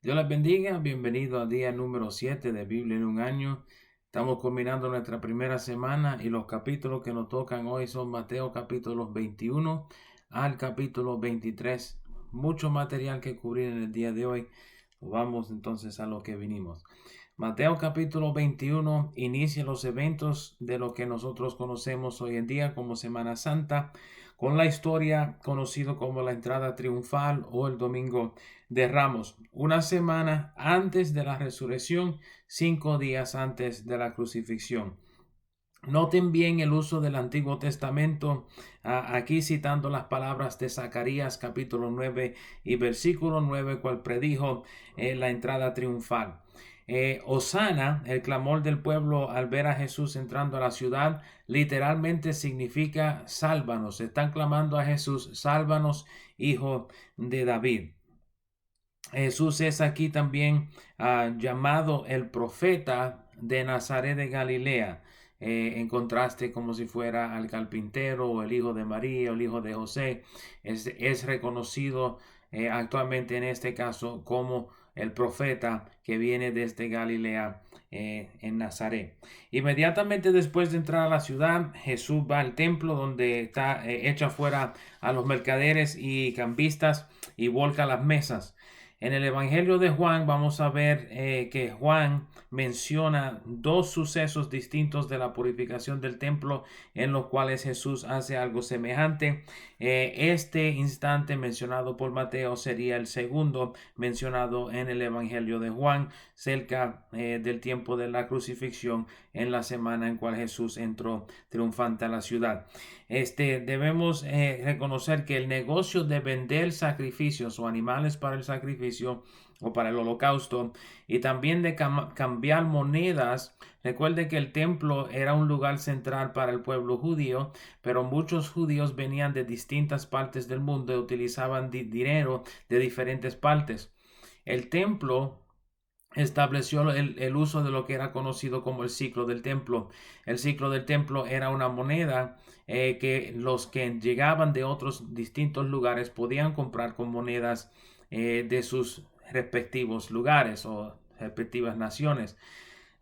Dios les bendiga, bienvenido al día número 7 de Biblia en un año. Estamos combinando nuestra primera semana y los capítulos que nos tocan hoy son Mateo capítulo 21 al capítulo 23. Mucho material que cubrir en el día de hoy. Vamos entonces a lo que vinimos. Mateo capítulo 21 inicia los eventos de lo que nosotros conocemos hoy en día como Semana Santa, con la historia conocido como la entrada triunfal o el Domingo de Ramos, una semana antes de la resurrección, 5 días antes de la crucifixión. Noten bien el uso del Antiguo Testamento, aquí citando las palabras de Zacarías capítulo 9 y versículo 9, cual predijo la entrada triunfal. Hosana, el clamor del pueblo al ver a Jesús entrando a la ciudad, literalmente significa sálvanos. Están clamando a Jesús, sálvanos, hijo de David. Jesús es aquí también llamado el profeta de Nazaret de Galilea, en contraste como si fuera al carpintero o el hijo de María o el hijo de José. Es reconocido actualmente en este caso como el profeta que viene desde Galilea en Nazaret. Inmediatamente después de entrar a la ciudad, Jesús va al templo donde está echa fuera a los mercaderes y cambistas y volca las mesas. En el Evangelio de Juan vamos a ver que Juan menciona dos sucesos distintos de la purificación del templo en los cuales Jesús hace algo semejante. Este instante mencionado por Mateo sería el segundo mencionado en el Evangelio de Juan cerca del tiempo de la crucifixión en la semana en cual Jesús entró triunfante a la ciudad. Debemos reconocer que el negocio de vender sacrificios o animales para el sacrificio o para el holocausto y también de cambiar monedas. Recuerde que el templo era un lugar central para el pueblo judío, pero muchos judíos venían de distintas partes del mundo y utilizaban dinero de diferentes partes. El templo estableció el uso de lo que era conocido como el ciclo del templo. El ciclo del templo era una moneda que los que llegaban de otros distintos lugares podían comprar con monedas de sus respectivos lugares o respectivas naciones.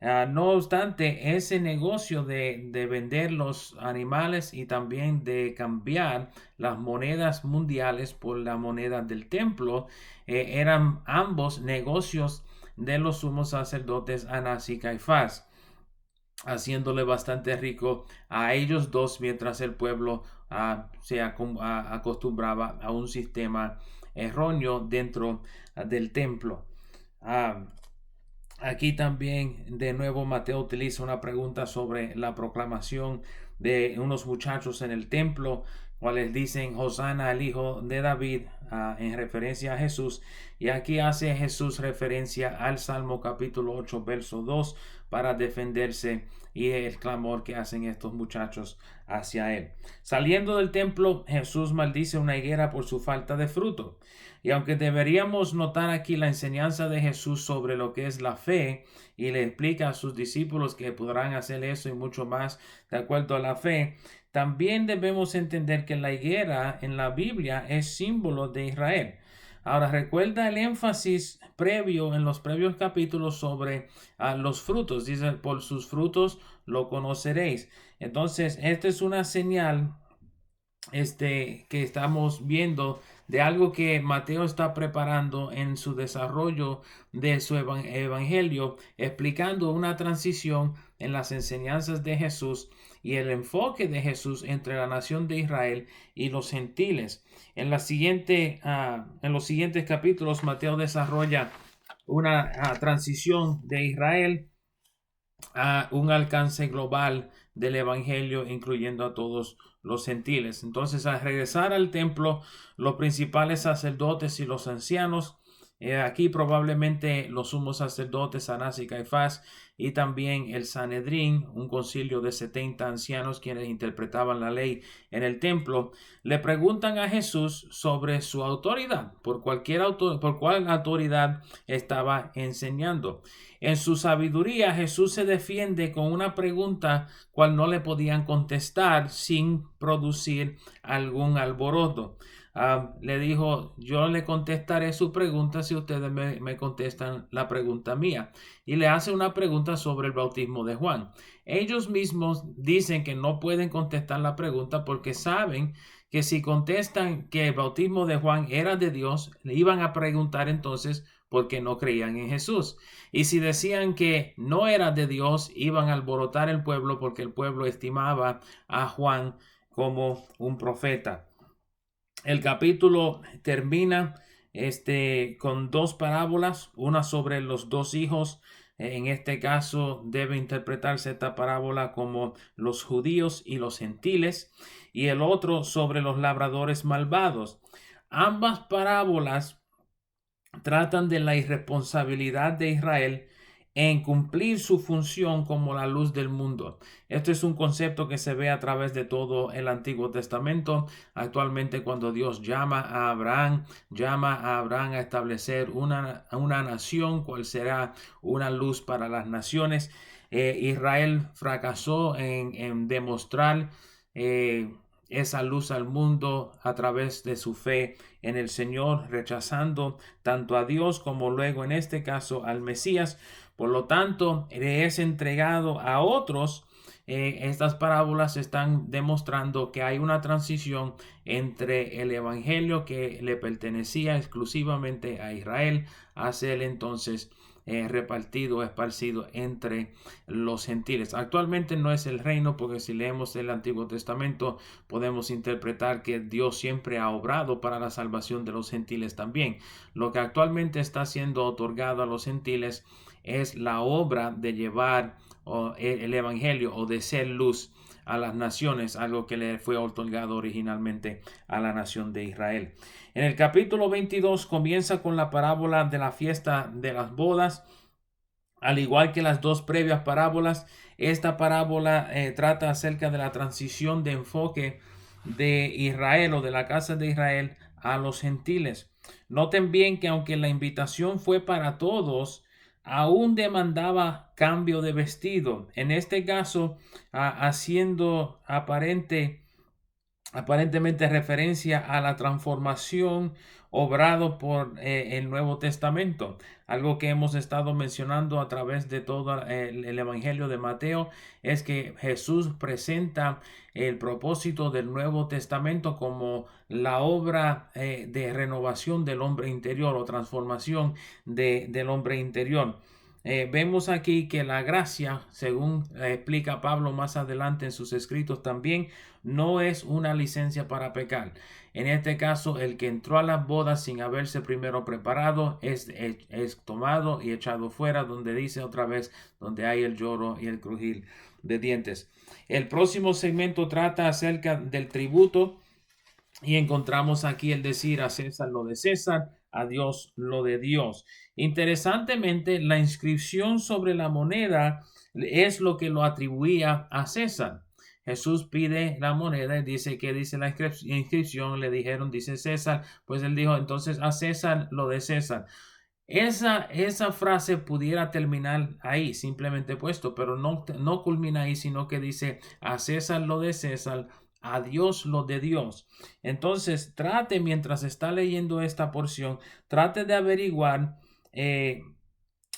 No obstante, ese negocio de vender los animales y también de cambiar las monedas mundiales por la moneda del templo eran ambos negocios de los sumos sacerdotes Anás y Caifás, haciéndole bastante rico a ellos dos mientras el pueblo acostumbraba a un sistema erróneo dentro del templo. Ah, Aquí también de nuevo Mateo utiliza una pregunta sobre la proclamación de unos muchachos en el templo, cuales dicen Hosana al hijo de David, en referencia a Jesús. Y aquí hace Jesús referencia al Salmo capítulo 8 verso 2 para defenderse y el clamor que hacen estos muchachos hacia él. Saliendo del templo, Jesús maldice una higuera por su falta de fruto. Y aunque deberíamos notar aquí la enseñanza de Jesús sobre lo que es la fe, y le explica a sus discípulos que podrán hacer eso y mucho más de acuerdo a la fe, también debemos entender que la higuera en la Biblia es símbolo de Israel. Ahora recuerda el énfasis previo en los previos capítulos sobre los frutos. Dice, por sus frutos lo conoceréis. Entonces, esta es una señal que estamos viendo de algo que Mateo está preparando en su desarrollo de su evangelio, explicando una transición en las enseñanzas de Jesús y el enfoque de Jesús entre la nación de Israel y los gentiles. En los siguientes capítulos, Mateo desarrolla una transición de Israel a un alcance global del evangelio, incluyendo a todos los gentiles. Entonces, al regresar al templo, los principales sacerdotes y los ancianos, aquí probablemente los sumos sacerdotes Anás y Caifás, y también el Sanedrín, un concilio de 70 ancianos quienes interpretaban la ley en el templo, le preguntan a Jesús sobre su autoridad, por cuál autoridad estaba enseñando. En su sabiduría, Jesús se defiende con una pregunta cual no le podían contestar sin producir algún alboroto. le dijo, yo le contestaré su pregunta si ustedes me contestan la pregunta mía. Y le hace una pregunta sobre el bautismo de Juan. Ellos mismos dicen que no pueden contestar la pregunta porque saben que si contestan que el bautismo de Juan era de Dios, le iban a preguntar entonces por qué no creían en Jesús. Y si decían que no era de Dios, iban a alborotar el pueblo porque el pueblo estimaba a Juan como un profeta. El capítulo termina con dos parábolas, una sobre los dos hijos. En este caso debe interpretarse esta parábola como los judíos y los gentiles, y el otro sobre los labradores malvados. Ambas parábolas tratan de la irresponsabilidad de Israel en cumplir su función como la luz del mundo. Esto es un concepto que se ve a través de todo el Antiguo Testamento. Actualmente, cuando Dios llama a Abraham a establecer una nación, cual será una luz para las naciones. Israel fracasó en demostrar esa luz al mundo a través de su fe en el Señor, rechazando tanto a Dios como luego en este caso al Mesías. Por lo tanto, le es entregado a otros. Estas parábolas están demostrando que hay una transición entre el evangelio que le pertenecía exclusivamente a Israel hacia el entonces esparcido entre los gentiles. Actualmente no es el reino, porque si leemos el Antiguo Testamento podemos interpretar que Dios siempre ha obrado para la salvación de los gentiles también. Lo que actualmente está siendo otorgado a los gentiles es la obra de llevar el evangelio o de ser luz a las naciones, algo que le fue otorgado originalmente a la nación de Israel. En el capítulo 22 comienza con la parábola de la fiesta de las bodas. Al igual que las dos previas parábolas, esta parábola trata acerca de la transición de enfoque de Israel o de la casa de Israel a los gentiles. Noten bien que aunque la invitación fue para todos, aún demandaba cambio de vestido. En este caso, haciendo aparentemente referencia a la transformación obrado por el Nuevo Testamento. Algo que hemos estado mencionando a través de todo el Evangelio de Mateo es que Jesús presenta el propósito del Nuevo Testamento como la obra de renovación del hombre interior o transformación del hombre interior. Vemos aquí que la gracia, según explica Pablo más adelante en sus escritos también, no es una licencia para pecar. En este caso, el que entró a las bodas sin haberse primero preparado es tomado y echado fuera, donde dice otra vez, donde hay el lloro y el crujir de dientes. El próximo segmento trata acerca del tributo. Y encontramos aquí el decir a César lo de César, a Dios lo de Dios. Interesantemente, la inscripción sobre la moneda es lo que lo atribuía a César. Jesús pide la moneda y dice, ¿qué dice la inscripción? Le dijeron, dice César. Pues él dijo, entonces a César lo de César. Esa frase pudiera terminar ahí, simplemente puesto, pero no culmina ahí, sino que dice a César lo de César, a Dios lo de Dios. Entonces, trate mientras está leyendo esta porción, trate de averiguar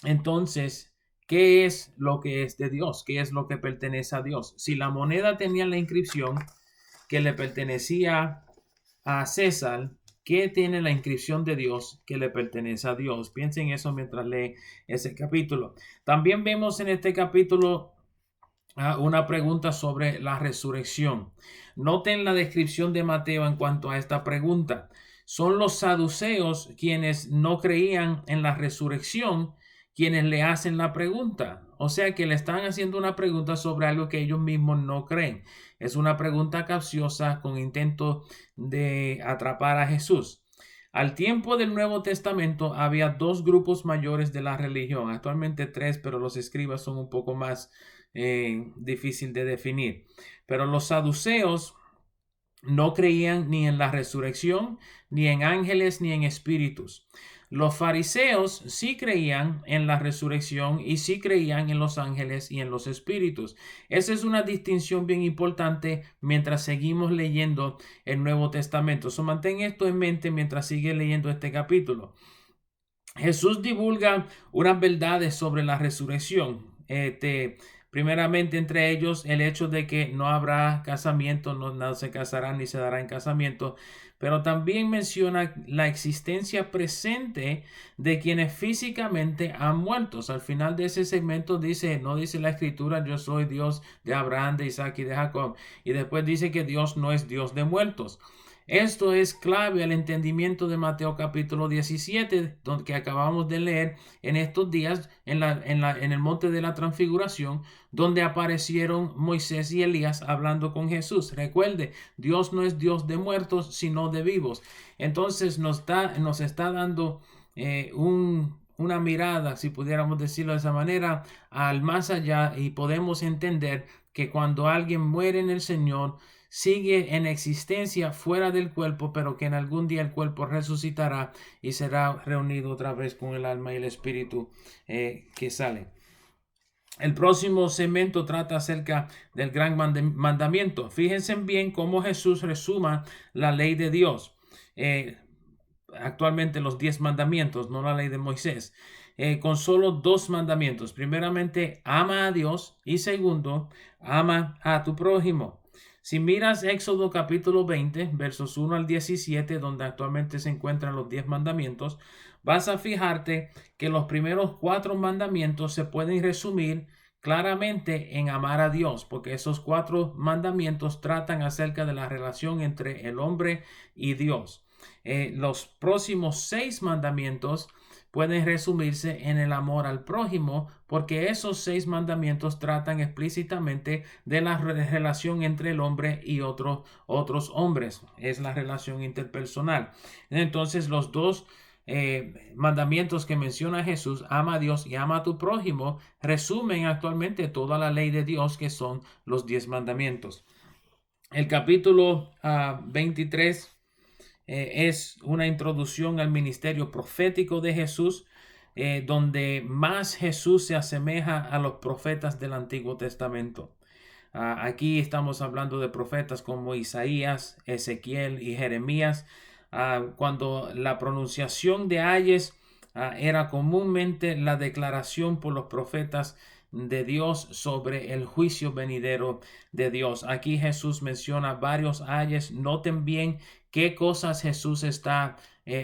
entonces qué es lo que es de Dios, qué es lo que pertenece a Dios. Si la moneda tenía la inscripción que le pertenecía a César, ¿qué tiene la inscripción de Dios que le pertenece a Dios? Piensen eso mientras lee ese capítulo. También vemos en este capítulo una pregunta sobre la resurrección. Noten la descripción de Mateo en cuanto a esta pregunta. Son los saduceos quienes no creían en la resurrección quienes le hacen la pregunta. O sea que le están haciendo una pregunta sobre algo que ellos mismos no creen. Es una pregunta capciosa con intento de atrapar a Jesús. Al tiempo del Nuevo Testamento había dos grupos mayores de la religión, actualmente tres, pero los escribas son un poco más difícil de definir. Pero los saduceos no creían ni en la resurrección, ni en ángeles, ni en espíritus. Los fariseos sí creían en la resurrección y sí creían en los ángeles y en los espíritus. Esa es una distinción bien importante mientras seguimos leyendo el Nuevo Testamento. So, mantén esto en mente mientras sigue leyendo este capítulo. Jesús divulga unas verdades sobre la resurrección. Primeramente, entre ellos, el hecho de que no habrá casamiento, no se casarán ni se dará en casamiento, pero también menciona la existencia presente de quienes físicamente han muerto. Al final de ese segmento no dice la escritura, yo soy Dios de Abraham, de Isaac y de Jacob, y después dice que Dios no es Dios de muertos. Esto es clave al entendimiento de Mateo capítulo 17, que acabamos de leer en estos días en el monte de la transfiguración, donde aparecieron Moisés y Elías hablando con Jesús. Recuerde, Dios no es Dios de muertos, sino de vivos. Entonces nos está dando una mirada, si pudiéramos decirlo de esa manera, al más allá, y podemos entender que cuando alguien muere en el Señor, sigue en existencia fuera del cuerpo, pero que en algún día el cuerpo resucitará y será reunido otra vez con el alma y el espíritu que sale. El próximo segmento trata acerca del gran mandamiento. Fíjense bien cómo Jesús resuma la ley de Dios. Actualmente los 10 mandamientos, no la ley de Moisés. Con solo 2 mandamientos. Primeramente, ama a Dios, y segundo, ama a tu prójimo. Si miras Éxodo capítulo 20, versos 1 al 17, donde actualmente se encuentran los 10 mandamientos, vas a fijarte que los primeros 4 mandamientos se pueden resumir claramente en amar a Dios, porque esos 4 mandamientos tratan acerca de la relación entre el hombre y Dios. Los próximos 6 mandamientos pueden resumirse en el amor al prójimo, porque esos 6 mandamientos tratan explícitamente de la relación entre el hombre y otros hombres. Es la relación interpersonal. Entonces, los 2 mandamientos que menciona Jesús, ama a Dios y ama a tu prójimo, resumen actualmente toda la ley de Dios, que son los 10 mandamientos. El capítulo 23 es una introducción al ministerio profético de Jesús, donde más Jesús se asemeja a los profetas del Antiguo Testamento. Aquí estamos hablando de profetas como Isaías, Ezequiel y Jeremías, cuando la pronunciación de ayes era comúnmente la declaración por los profetas de Dios sobre el juicio venidero de Dios. Aquí Jesús menciona varios ayes. Noten bien qué cosas Jesús está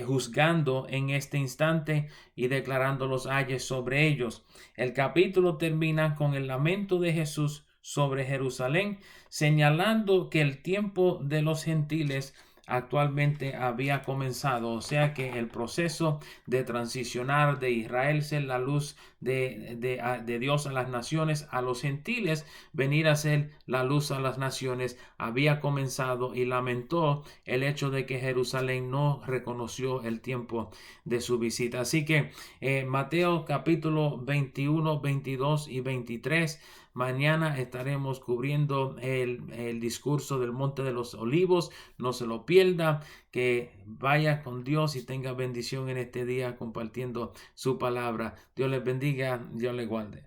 juzgando en este instante y declarando los ayes sobre ellos. El capítulo termina con el lamento de Jesús sobre Jerusalén, señalando que el tiempo de los gentiles actualmente había comenzado, o sea que el proceso de transicionar de Israel ser la luz de Dios a las naciones, a los gentiles venir a ser la luz a las naciones, había comenzado, y lamentó el hecho de que Jerusalén no reconoció el tiempo de su visita. Así que Mateo capítulo 21, 22 y 23. Mañana estaremos cubriendo el discurso del Monte de los Olivos. No se lo pierda. Que vaya con Dios y tenga bendición en este día compartiendo su palabra. Dios les bendiga, Dios les guarde.